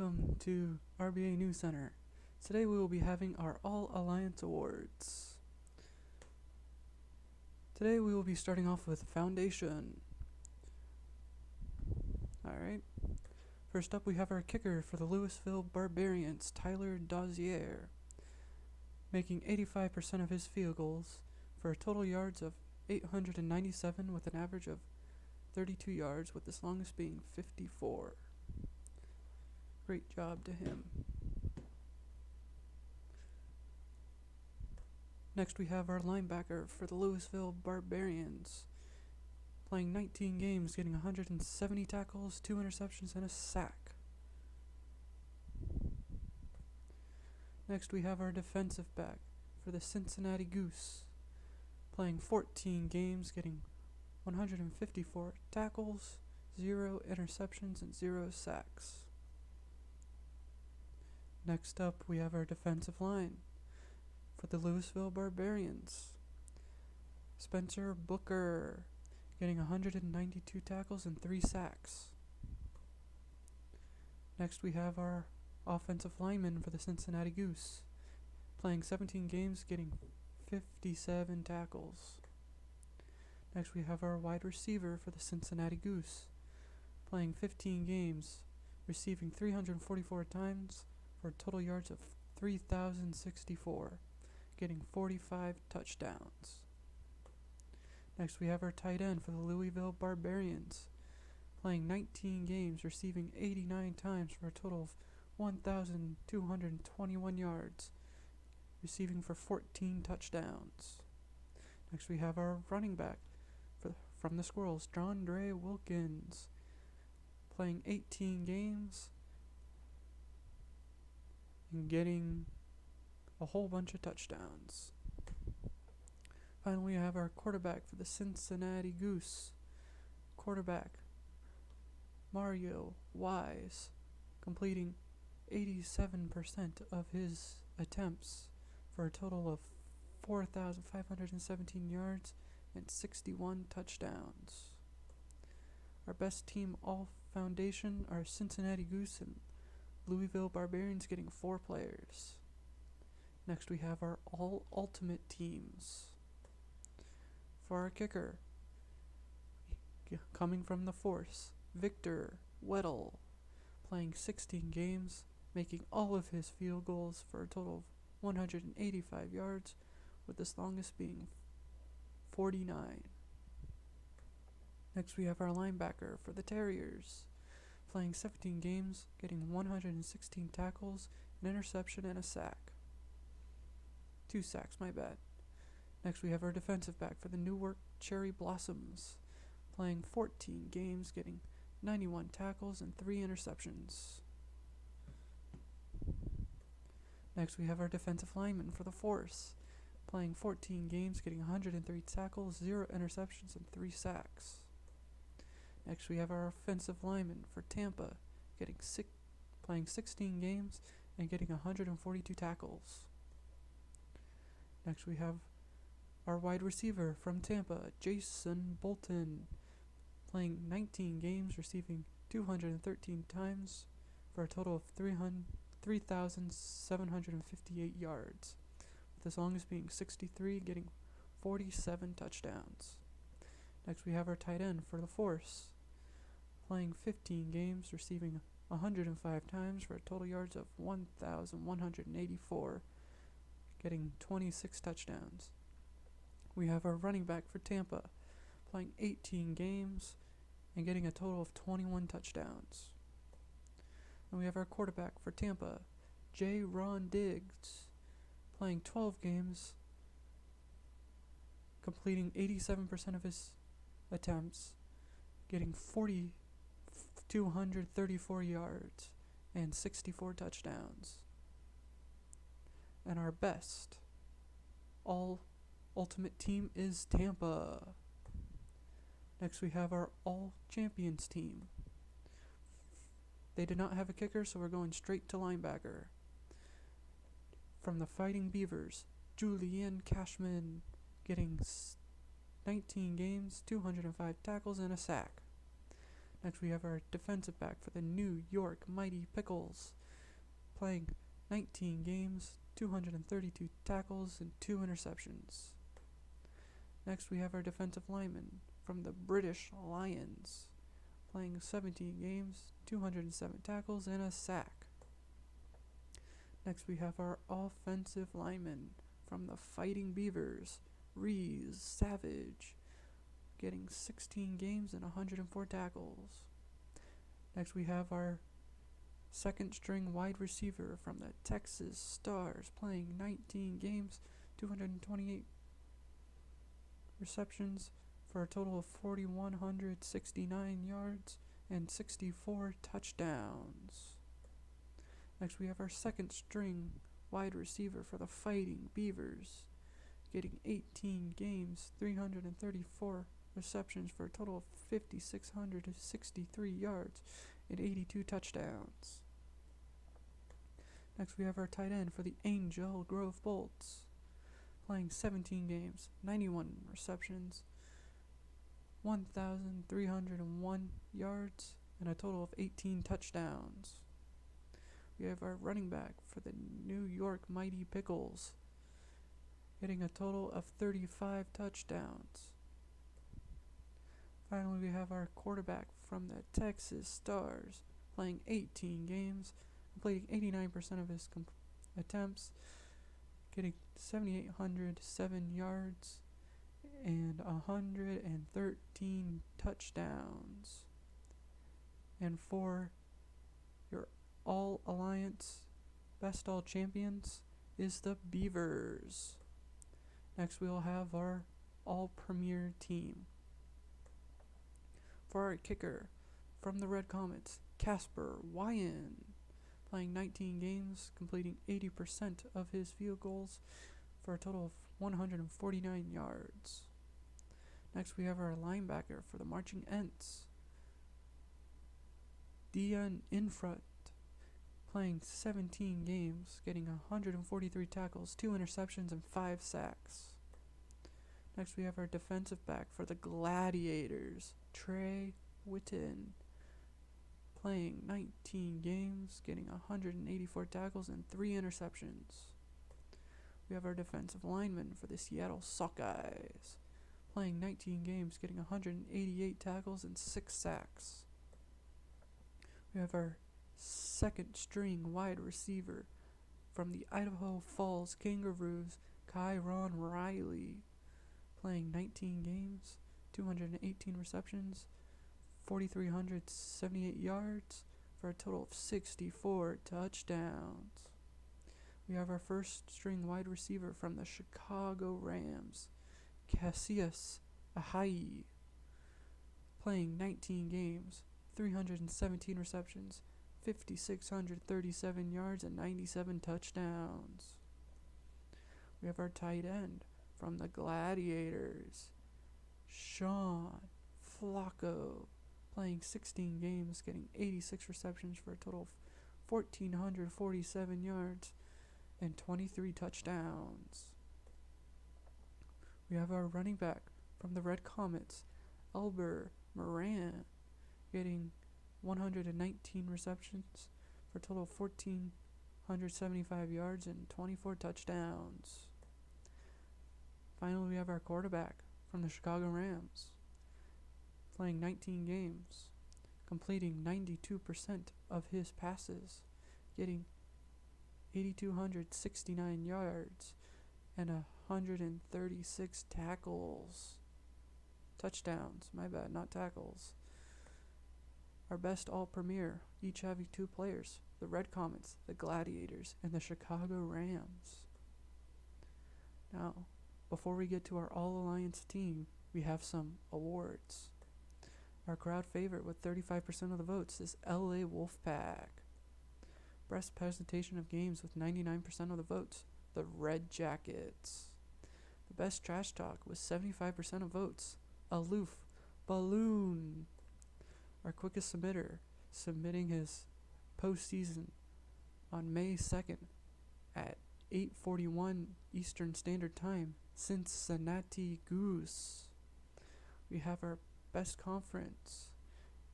Welcome to RBA News Center. Today we will be having our All Alliance Awards. Today we will be starting off with Foundation. Alright. First up we have our kicker for the Louisville Barbarians, Tyler Dozier, making 85% of his field goals for a total yards of 897 with an average of 32 yards, with his longest being 54. Great job to him. Next we have our linebacker for the Louisville Barbarians, playing 19 games, getting 170 tackles, 2 interceptions, and a sack. Next we have our defensive back for the Cincinnati Goose, playing 14 games, getting 154 tackles, 0 interceptions, and 0 sacks. Next up, we have our defensive line for the Louisville Barbarians. Spencer Booker, getting 192 tackles and 3 sacks. Next, we have our offensive lineman for the Cincinnati Goose, playing 17 games, getting 57 tackles. Next, we have our wide receiver for the Cincinnati Goose, playing 15 games, receiving 344 times, for total yards of 3,064, getting 45 touchdowns. Next we have our tight end for the Louisville Barbarians, playing 19 games, receiving 89 times for a total of 1,221 yards, receiving for 14 touchdowns. Next we have our running back from the Squirrels, Drondre Wilkins, playing 18 games, and getting a whole bunch of touchdowns. Finally, we have our quarterback for the Cincinnati Goose, quarterback Mario Wise, completing 87% of his attempts for a total of 4,517 yards and 61 touchdowns. Our best team all foundation are Cincinnati Goose and Louisville Barbarians, getting 4 players. Next we have our all ultimate teams. For our kicker, coming from the Force, Victor Weddle, playing 16 games, making all of his field goals for a total of 185 yards, with his longest being 49. Next we have our linebacker for the Terriers, playing 17 games, getting 116 tackles, an interception, and a sack. 2 sacks, my bad. Next we have our defensive back for the Newark Cherry Blossoms, playing 14 games, getting 91 tackles and 3 interceptions. Next we have our defensive lineman for the Force, playing 14 games, getting 103 tackles, 0 interceptions, and 3 sacks. Next we have our offensive lineman for Tampa, playing 16 games and getting 142 tackles. Next we have our wide receiver from Tampa, Jason Bolton, playing 19 games, receiving 213 times for a total of 3,758 yards, with his longest being 63, getting 47 touchdowns. Next we have our tight end for the Force, playing 15 games, receiving 105 times for a total yards of 1,184, getting 26 touchdowns. We have our running back for Tampa, playing 18 games and getting a total of 21 touchdowns. And we have our quarterback for Tampa, J. Ron Diggs, playing 12 games, completing 87% of his attempts, getting 234 yards and 64 touchdowns. And our best all ultimate team is Tampa. Next we have our all champions team. They did not have a kicker, so we're going straight to linebacker. From the Fighting Beavers, Julian Cashman, getting 19 games, 205 tackles, and a sack. Next we have our defensive back for the New York Mighty Pickles, playing 19 games, 232 tackles, and 2 interceptions. Next we have our defensive lineman from the British Lions, playing 17 games, 207 tackles, and a sack. Next we have our offensive lineman from the Fighting Beavers, Reese Savage, getting 16 games and 104 tackles. Next we have our second string wide receiver from the Texas Stars, playing 19 games, 228 receptions for a total of 4,169 yards and 64 touchdowns. Next we have our second string wide receiver for the Fighting Beavers, getting 18 games, 334 receptions for a total of 5,663 yards and 82 touchdowns. Next we have our tight end for the Angel Grove Bolts, playing 17 games, 91 receptions, 1,301 yards, and a total of 18 touchdowns. We have our running back for the New York Mighty Pickles, getting a total of 35 touchdowns. Finally, we have our quarterback from the Texas Stars, playing 18 games, completing 89% of his attempts, getting 7,807 yards and 113 touchdowns. And for your All-Alliance Best All Champions is the Beavers. Next we'll have our All-Premier team. For our kicker, from the Red Comets, Casper Wyan, playing 19 games, completing 80% of his field goals for a total of 149 yards. Next we have our linebacker for the Marching Ents, Dion Infront, playing 17 games, getting 143 tackles, 2 interceptions, and 5 sacks. Next we have our defensive back for the Gladiators, Trey Witten, playing 19 games, getting 184 tackles and 3 interceptions. We have our defensive lineman for the Seattle Sockeyes, playing 19 games, getting 188 tackles and 6 sacks. We have our second string wide receiver from the Idaho Falls Kangaroos, Kyron Riley, playing 19 games, 218 receptions, 4,378 yards for a total of 64 touchdowns. We have our first string wide receiver from the Chicago Rams, Cassius Ahai, playing 19 games, 317 receptions, 5,637 yards, and 97 touchdowns. We have our tight end from the Gladiators, Sean Flacco, playing 16 games, getting 86 receptions for a total of 1,447 yards and 23 touchdowns. We have our running back from the Red Comets, Elber Moran, getting 119 receptions for a total of 1,475 yards and 24 touchdowns. Finally, we have our quarterback from the Chicago Rams, playing 19 games, completing 92% of his passes, getting 8,269 yards and 136 touchdowns, my bad, not tackles. Our best all-premier, each having 2 players, the Red Comets, the Gladiators, and the Chicago Rams. Now, before we get to our All-Alliance team, we have some awards. Our crowd favorite with 35% of the votes is LA Wolfpack. Best presentation of games with 99% of the votes, the Red Jackets. The best trash talk with 75% of votes, Aloof Balloon. Our quickest submitter, submitting his postseason on May 2nd at 8:41 Eastern Standard Time, Cincinnati Goose. We have our best conference,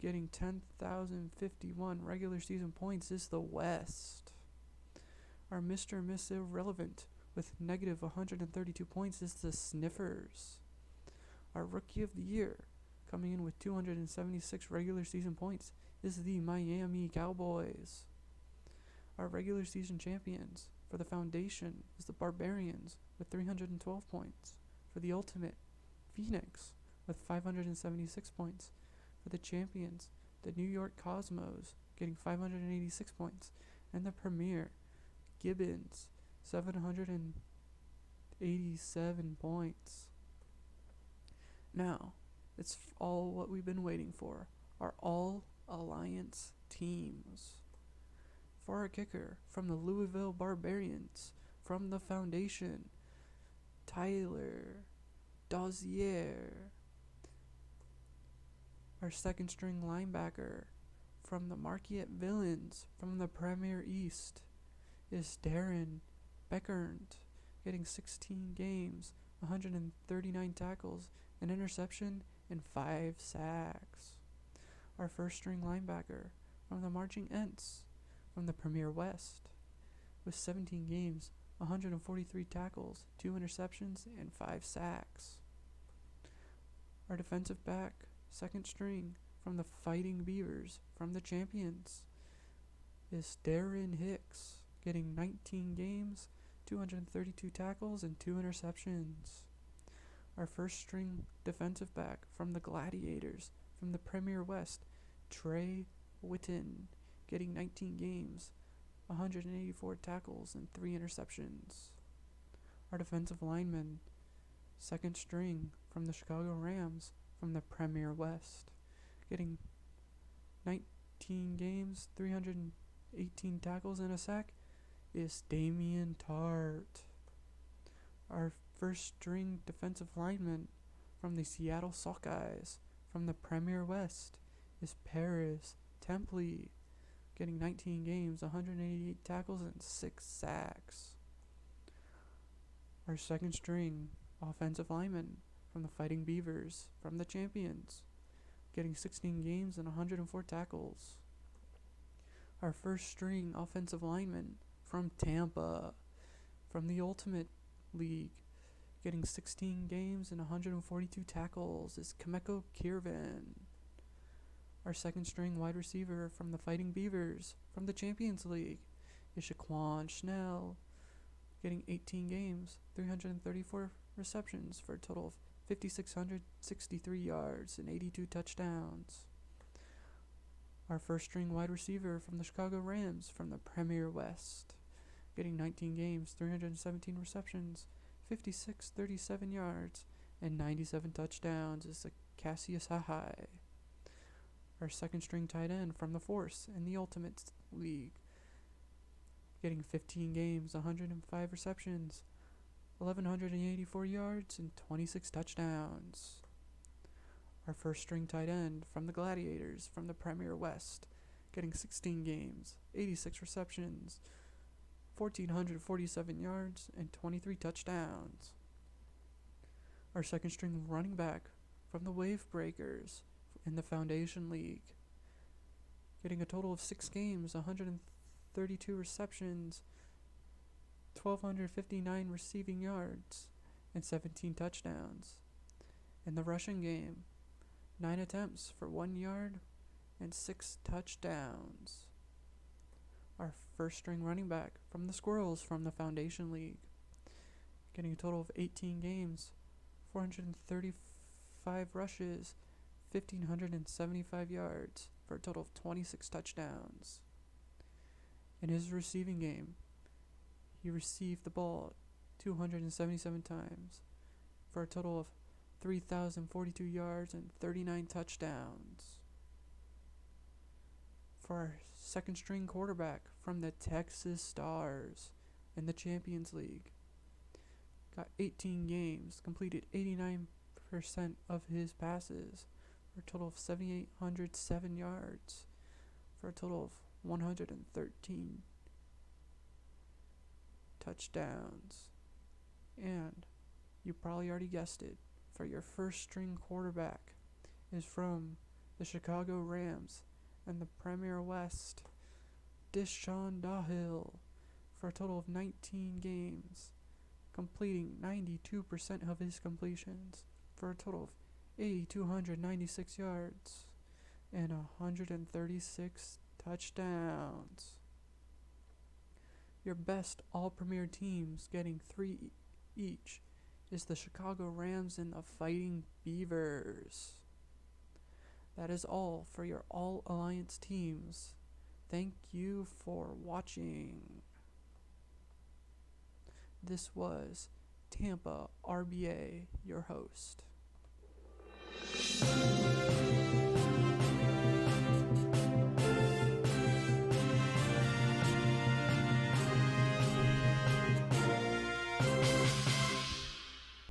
getting 10,051 regular season points is the West. Our Mr. and Miss Irrelevant with negative 132 points is the Sniffers. Our Rookie of the Year, coming in with 276 regular season points, is the Miami Cowboys. Our regular season champions for the Foundation is the Barbarians with 312 points. For the Ultimate, Phoenix with 576 points. For the champions, the New York Cosmos getting 586 points. And the Premier, Gibbons, 787 points. Now, it's all what we've been waiting for. Our all-alliance teams. For our kicker, from the Louisville Barbarians, from the Foundation, Tyler Dozier. Our second string linebacker, from the Marquette Villains, from the Premier East, is Darren Beckert, getting 16 games, 139 tackles, an interception, and 5 sacks. Our first string linebacker, from the Marching Ents, from the Premier West, with 17 games, 143 tackles, 2 interceptions, and 5 sacks. Our defensive back, second string, from the Fighting Beavers, from the Champions, is Darren Hicks, getting 19 games, 232 tackles, and 2 interceptions. Our first string defensive back, from the Gladiators, from the Premier West, Trey Witten, getting 19 games, 184 tackles, and 3 interceptions. Our defensive lineman, second string, from the Chicago Rams, from the Premier West, getting 19 games, 318 tackles, and a sack, is Damian Tart. Our first string defensive lineman, from the Seattle Sockeyes, from the Premier West, is Paris Templey, getting 19 games, 188 tackles, and 6 sacks. Our second string offensive lineman, from the Fighting Beavers, from the Champions, getting 16 games and 104 tackles. Our first string offensive lineman, from Tampa, from the Ultimate League, getting 16 games and 142 tackles, is Kameko Kirvan. Our second string wide receiver, from the Fighting Beavers, from the Champions League, is Shaquan Schnell, getting 18 games, 334 receptions for a total of 5,663 yards and 82 touchdowns. Our first string wide receiver, from the Chicago Rams, from the Premier West, getting 19 games, 317 receptions, 5,637 yards, and 97 touchdowns, is Cassius Hahai. Our second string tight end, from the Force in the Ultimate League, getting 15 games, 105 receptions, 1,184 yards, and 26 touchdowns. Our first string tight end, from the Gladiators, from the Premier West, getting 16 games, 86 receptions, 1,447 yards, and 23 touchdowns. Our second string running back, from the Wave Breakers in the Foundation League, getting a total of 6 games, 132 receptions, 1,259 receiving yards, and 17 touchdowns. In the rushing game, 9 attempts for 1 yard and 6 touchdowns. Our first string running back, from the Squirrels, from the Foundation League, getting a total of 18 games, 435 rushes, 1,575 yards, for a total of 26 touchdowns. In his receiving game, he received the ball 277 times, for a total of 3,042 yards and 39 touchdowns. For our second string quarterback, from the Texas Stars in the Champions League, got 18 games, completed 89% of his passes, for a total of 7,807 yards, for a total of 113 touchdowns. And you probably already guessed it, for your first string quarterback is from the Chicago Rams, and the Premier West, Deshaun Dahill, for a total of 19 games, completing 92% of his completions for a total of 8,296 yards and 136 touchdowns. Your best all-premier teams, getting 3 each, is the Chicago Rams and the Fighting Beavers. That is all for your All-Alliance teams. Thank you for watching. This was Tampa RBA, your host.